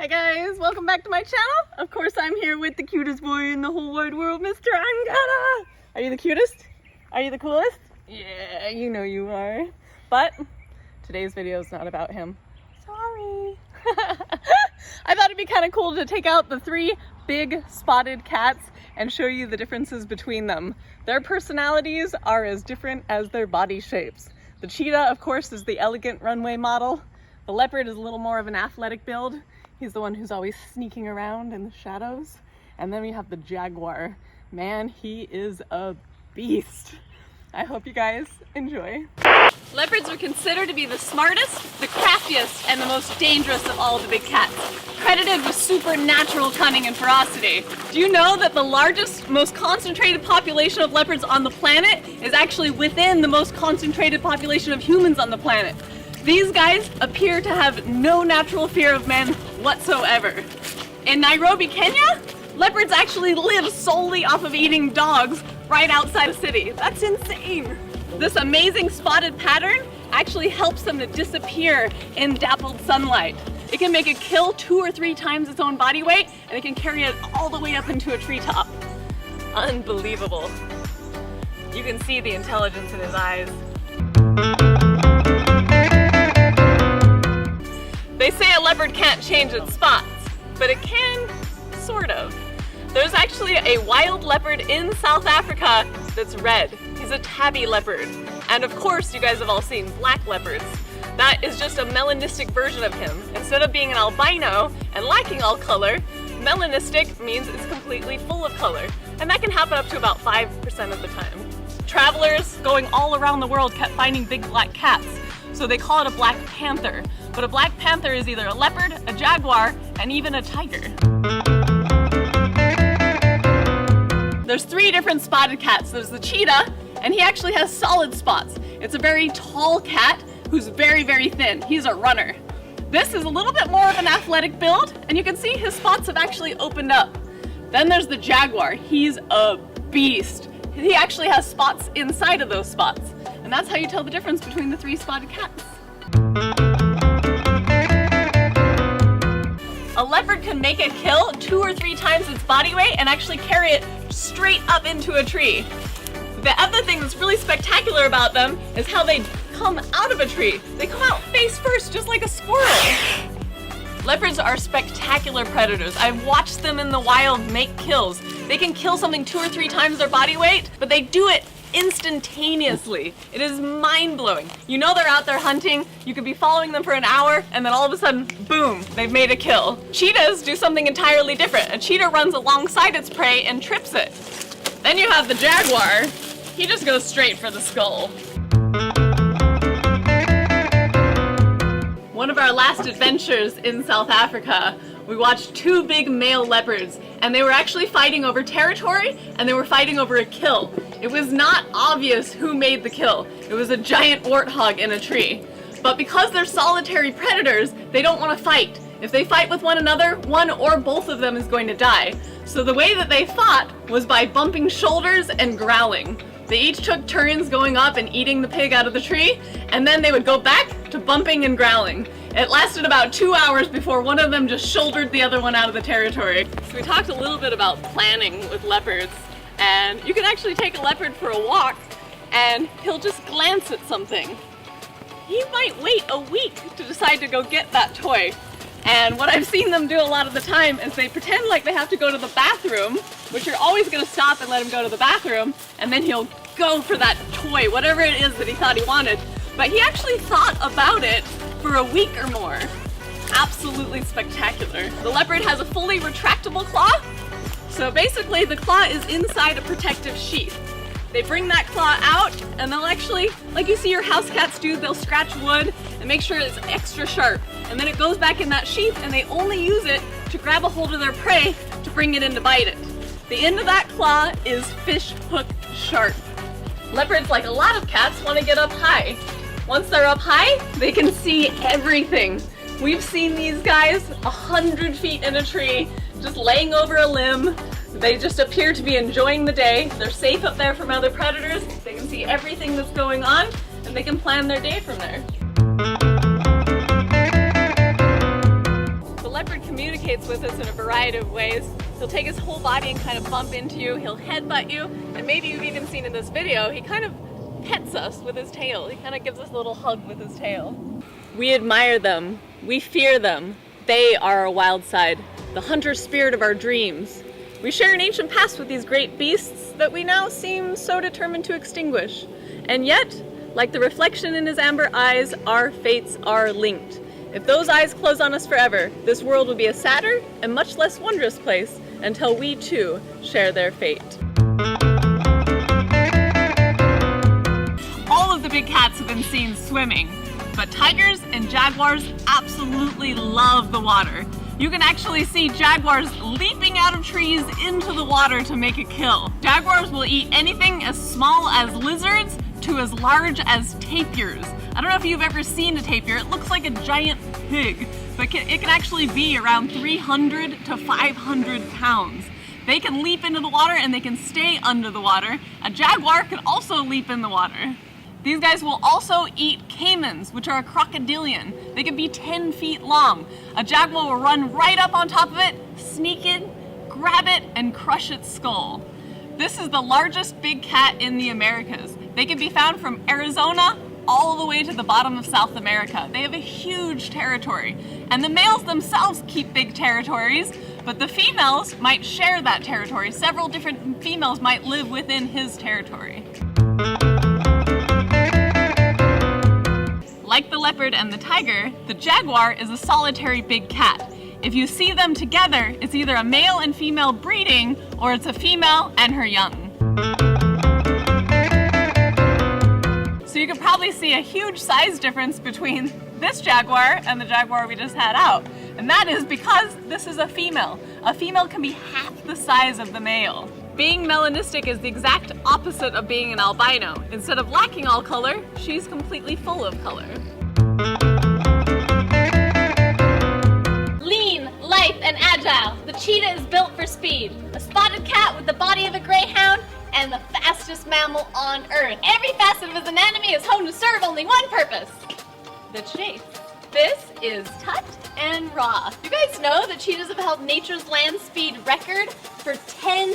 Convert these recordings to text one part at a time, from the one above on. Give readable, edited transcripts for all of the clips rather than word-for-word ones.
Hi guys, welcome back to my channel. Of course I'm here with the cutest boy in the whole wide world, Mr. Angada. Are you the cutest? Are you the coolest? Yeah, you know you are. But today's video is not about him. Sorry. I thought it'd be kind of cool to take out the 3 big spotted cats and show you the differences between them. Their personalities are as different as their body shapes. The cheetah, of course, is the elegant runway model. The leopard is a little more of an athletic build. He's the one who's always sneaking around in the shadows. And then we have the jaguar. Man, he is a beast. I hope you guys enjoy. Leopards are considered to be the smartest, the craftiest, and the most dangerous of all the big cats, credited with supernatural cunning and ferocity. Do you know that the largest, most concentrated population of leopards on the planet is actually within the most concentrated population of humans on the planet? These guys appear to have no natural fear of men whatsoever. In Nairobi, Kenya, leopards actually live solely off of eating dogs right outside the city. That's insane. This amazing spotted pattern actually helps them to disappear in dappled sunlight. It can make it kill 2 or 3 times its own body weight, and it can carry it all the way up into a treetop. Unbelievable. You can see the intelligence in his eyes. They say a leopard can't change its spots, but it can, sort of. There's actually a wild leopard in South Africa that's red. He's a tabby leopard. And of course, you guys have all seen black leopards. That is just a melanistic version of him. Instead of being an albino and lacking all color, melanistic means it's completely full of color. And that can happen up to about 5% of the time. Travelers going all around the world kept finding big black cats, so they call it a black panther. But a black panther is either a leopard, a jaguar, and even a tiger. There's 3 different spotted cats. There's the cheetah, and he actually has solid spots. It's a very tall cat who's very, very thin. He's a runner. This is a little bit more of an athletic build, and you can see his spots have actually opened up. Then there's the jaguar. He's a beast. He actually has spots inside of those spots. And that's how you tell the difference between the 3 spotted cats. A leopard can make a kill 2 or 3 times its body weight and actually carry it straight up into a tree. The other thing that's really spectacular about them is how they come out of a tree. They come out face first, just like a squirrel. Leopards are spectacular predators. I've watched them in the wild make kills. They can kill something 2 or 3 times their body weight, but they do it instantaneously. It is mind-blowing. You know they're out there hunting, you could be following them for an hour, and then all of a sudden, boom, they've made a kill. Cheetahs do something entirely different. A cheetah runs alongside its prey and trips it. Then you have the jaguar. He just goes straight for the skull. One of our last adventures in South Africa, we watched 2 big male leopards, and they were actually fighting over territory, and they were fighting over a kill. It was not obvious who made the kill. It was a giant warthog in a tree. But because they're solitary predators, they don't want to fight. If they fight with one another, one or both of them is going to die. So the way that they fought was by bumping shoulders and growling. They each took turns going up and eating the pig out of the tree, and then they would go back to bumping and growling. It lasted about 2 hours before one of them just shouldered the other one out of the territory. So we talked a little bit about planning with leopards, and you can actually take a leopard for a walk and he'll just glance at something. He might wait a week to decide to go get that toy. And what I've seen them do a lot of the time is they pretend like they have to go to the bathroom, which you're always going to stop and let him go to the bathroom, and then he'll go for that toy, whatever it is that he thought he wanted. But he actually thought about it for a week or more. Absolutely spectacular. The leopard has a fully retractable claw. So basically the claw is inside a protective sheath. They bring that claw out and they'll actually, like you see your house cats do, they'll scratch wood and make sure it's extra sharp. And then it goes back in that sheath and they only use it to grab a hold of their prey to bring it in to bite it. The end of that claw is fish hook sharp. Leopards, like a lot of cats, want to get up high. Once they're up high, they can see everything. We've seen these guys 100 feet in a tree, just laying over a limb. They just appear to be enjoying the day. They're safe up there from other predators. They can see everything that's going on, and they can plan their day from there. The leopard communicates communicates with us in a variety of ways. He'll take his whole body and kind of bump into you, he'll headbutt you, and maybe you've even seen in this video, he kind of pets us with his tail. He kind of gives us a little hug with his tail. We admire them, we fear them. They are our wild side, the hunter spirit of our dreams. We share an ancient past with these great beasts that we now seem so determined to extinguish. And yet, like the reflection in his amber eyes, our fates are linked. If those eyes close on us forever, this world will be a sadder and much less wondrous place until we too share their fate. All of the big cats have been seen swimming, but tigers and jaguars absolutely love the water. You can actually see jaguars leaping out of trees into the water to make a kill. Jaguars will eat anything as small as lizards to as large as tapirs. I don't know if you've ever seen a tapir. It looks like a giant pig, but it can actually be around 300 to 500 pounds. They can leap into the water and they can stay under the water. A jaguar can also leap in the water. These guys will also eat caimans, which are a crocodilian. They can be 10 feet long. A jaguar will run right up on top of it, sneak in, grab it, and crush its skull. This is the largest big cat in the Americas. They can be found from Arizona all the way to the bottom of South America. They have a huge territory. And the males themselves keep big territories, but the females might share that territory. Several different females might live within his territory. Like the leopard and the tiger, the jaguar is a solitary big cat. If you see them together, it's either a male and female breeding, or it's a female and her young. So you can probably see a huge size difference between this jaguar and the jaguar we just had out. And that is because this is a female. A female can be half the size of the male. Being melanistic is the exact opposite of being an albino. Instead of lacking all color, she's completely full of color. Lean, lithe, and agile, the cheetah is built for speed. A spotted cat with the body of a greyhound and the fastest mammal on Earth. Every facet of his anatomy is honed to serve only one purpose: the chase. This is Tut and Raw. You guys know that cheetahs have held nature's land speed record for 10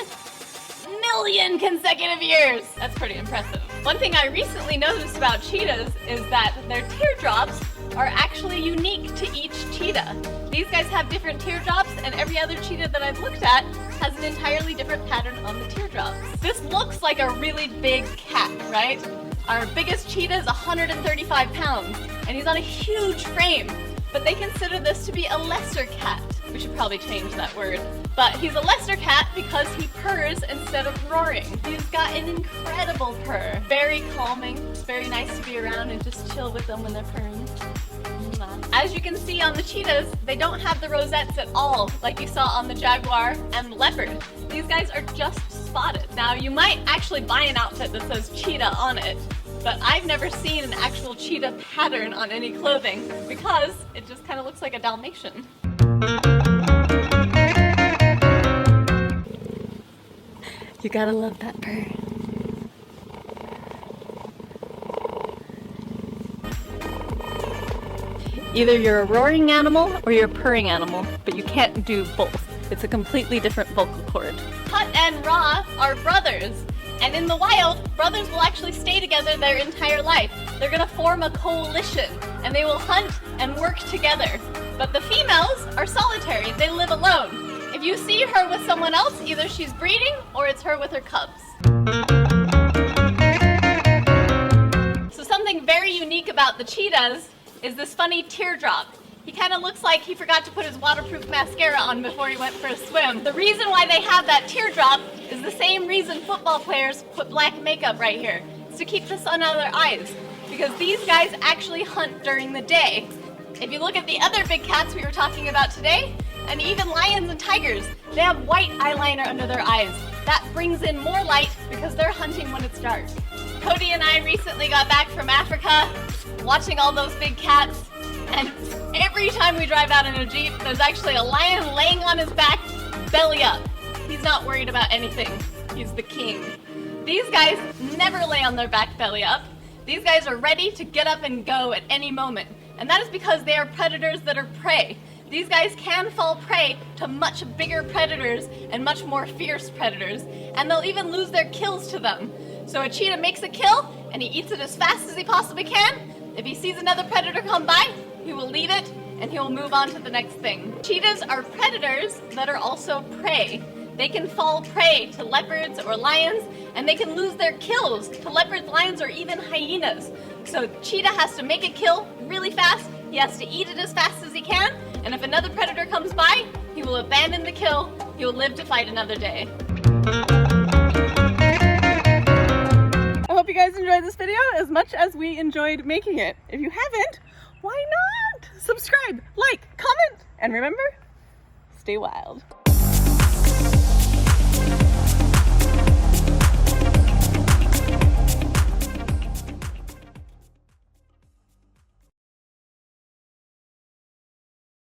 million consecutive years. That's pretty impressive. One thing I recently noticed about cheetahs is that their teardrops are actually unique to each cheetah. These guys have different teardrops, and every other cheetah that I've looked at has an entirely different pattern on the teardrops. This looks like a really big cat, right? Our biggest cheetah is 135 pounds, and he's on a huge frame, but they consider this to be a lesser cat. We should probably change that word. But he's a lesser cat because he purrs instead of roaring. He's got an incredible purr. Very calming. It's very nice to be around and just chill with them when they're purring. As you can see on the cheetahs, they don't have the rosettes at all, like you saw on the jaguar and the leopard. These guys are just spotted. Now, you might actually buy an outfit that says cheetah on it, but I've never seen an actual cheetah pattern on any clothing because it just kind of looks like a Dalmatian. You gotta love that purr. Either you're a roaring animal or you're a purring animal, but you can't do both. It's a completely different vocal cord. Tut and Raw are brothers, and in the wild, brothers will actually stay together their entire life. They're gonna form a coalition, and they will hunt and work together. But the females are solitary, they live alone. If you see her with someone else, either she's breeding or it's her with her cubs. So something very unique about the cheetahs is this funny teardrop. He kind of looks like he forgot to put his waterproof mascara on before he went for a swim. The reason why they have that teardrop is the same reason football players put black makeup right here. It's to keep the sun out of their eyes, because these guys actually hunt during the day. If you look at the other big cats we were talking about today, and even lions and tigers, they have white eyeliner under their eyes. That brings in more light because they're hunting when it's dark. Cody and I recently got back from Africa, watching all those big cats, and every time we drive out in a Jeep, there's actually a lion laying on his back, belly up. He's not worried about anything. He's the king. These guys never lay on their back belly up. These guys are ready to get up and go at any moment. And that is because they are predators that are prey. These guys can fall prey to much bigger predators and much more fierce predators, and they'll even lose their kills to them. So a cheetah makes a kill, and he eats it as fast as he possibly can. If he sees another predator come by, he will leave it, and he will move on to the next thing. Cheetahs are predators that are also prey. They can fall prey to leopards or lions, and they can lose their kills to leopards, lions, or even hyenas. So cheetah has to make a kill really fast, he has to eat it as fast as he can, and if another predator comes by, he will abandon the kill, he will live to fight another day. I hope you guys enjoyed this video as much as we enjoyed making it. If you haven't, why not? Subscribe, like, comment, and remember, stay wild.